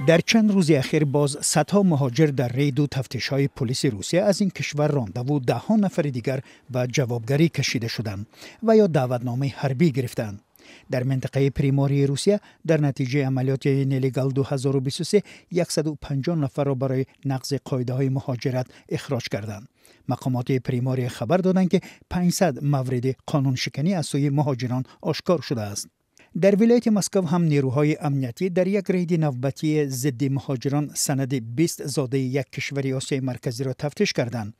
در چند روز اخیر باز صدها مهاجر در رید و تفتیش‌های پلیس روسیه از این کشور رانده و ده‌ها نفر دیگر به جوابگری کشیده شدند و یا دعوتنامه حربی گرفتند. در منطقه پریماری روسیه در نتیجه عملیات نلیگال 2023 150 نفر را برای نقض قاعده‌های مهاجرت اخراج کردند. مقامات پریماری خبر دادند که 500 مورد قانون شکنی از سوی مهاجران آشکار شده است. در ولایت مسکو هم نیروهای امنیتی در یک رید نوبتی ضد مهاجران سند 20 زاده یک کشور آسیای مرکزی را تفتیش کردند.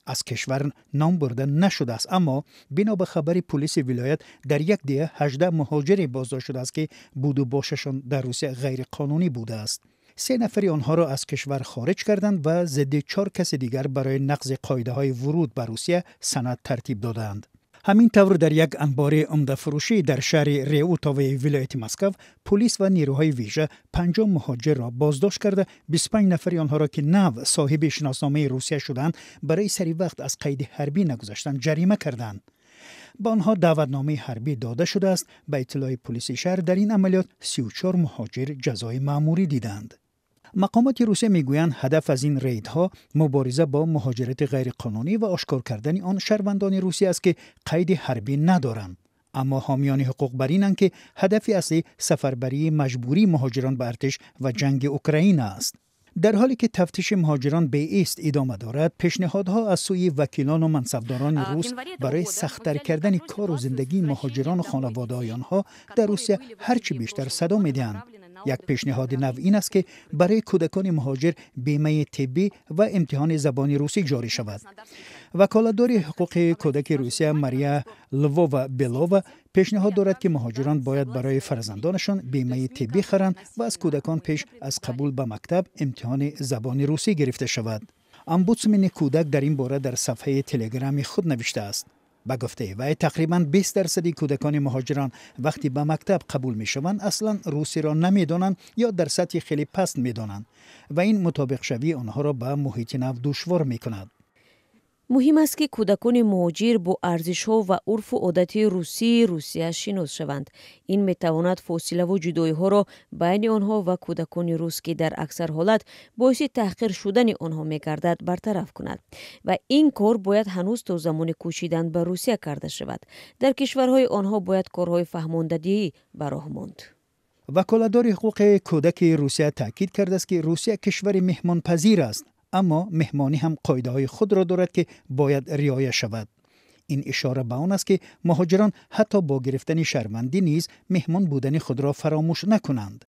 از کشور نام برده نشده است، اما بنا به خبر پلیس ولایت در یک دیه 18 مهاجر بازداشت شده است که بود و باششان در روسیه غیر قانونی بوده است. 3 نفر آنها را از کشور خارج کردند و ضد 4 کس دیگر برای نقض قاعده‌های ورود به روسیه سند ترتیب دادند. همین طور در یک انبار عمده فروشی در شهر ریوتاوی ولایت مسکو پلیس و نیروهای ویژه 50 مهاجر را بازداشت کرده 25 نفر آنها را که نو صاحب شناسنامه روسیه شدند برای سری وقت از قید حربی نگذاشتند جریمه کردند. با آنها دعوتنامه حربی داده شده است. به اطلاع پلیس شهر در این عملیات 34 مهاجر جزای مأموری دیدند. مقامات روسیه میگویند هدف از این ریدها مبارزه با مهاجرت غیرقانونی و آشکار کردن آن شهروندان روسیه است که قید حربی ندارند. اما حامیان حقوق برینند که هدف اصلی سفربری مجبوری مهاجران به ارتش و جنگ اوکراین است. در حالی که تفتیش مهاجران به ایست ادامه دارد، پیشنهادها از سوی وکیلان و منصبداران روس برای سخت‌تر کردن کار و زندگی مهاجران و خانواده‌های آنها در روسیه هرچی بیشتر صدا می‌دهند. یک پیشنهاد نو این است که برای کودکان مهاجر بیمه طبی و امتحان زبان روسی جاری شود. وکالتدار حقوق کودک روسیه ماریا لوووا بلووا پیشنهاد دارد که مهاجران باید برای فرزندانشان بیمه طبی خرند و از کودکان پیش از قبول به مکتب امتحان زبان روسی گرفته شود. امبودسمن کودک در این باره در صفحه تلگرام خود نوشته است: به گفته وی تقریباً 20% کودکان مهاجران وقتی به مکتب قبول می شوند اصلا روسی را نمی دانند یا در سطح خیلی پست می دانند و این مطابق شوی آنها را به محیط نو دشوار می کند. مهم است که کودکان مهاجر با ارزش‌ها و عرف و عادت روسیه شناس شوند. این میتواند فاصله و جدایی‌ها را بین آنها و کودکان روس که در اکثر حالت باعث تحقیر شدن آنها می‌گردد برطرف کند و این کار باید هنوز تا زمان کوشیدن به روسیه کرده شود. در کشورهای آنها باید کارهای فهماندهی به راه ماند. وکالتدار حقوق کودک روسیه تاکید کرده است که روسیه کشور مهمان پذیر است، اما مهمانی هم قاعده‌های خود را دارد که باید رعایت شود. این اشاره به آن است که مهاجران حتی با گرفتن شهروندی نیز مهمان بودن خود را فراموش نکنند.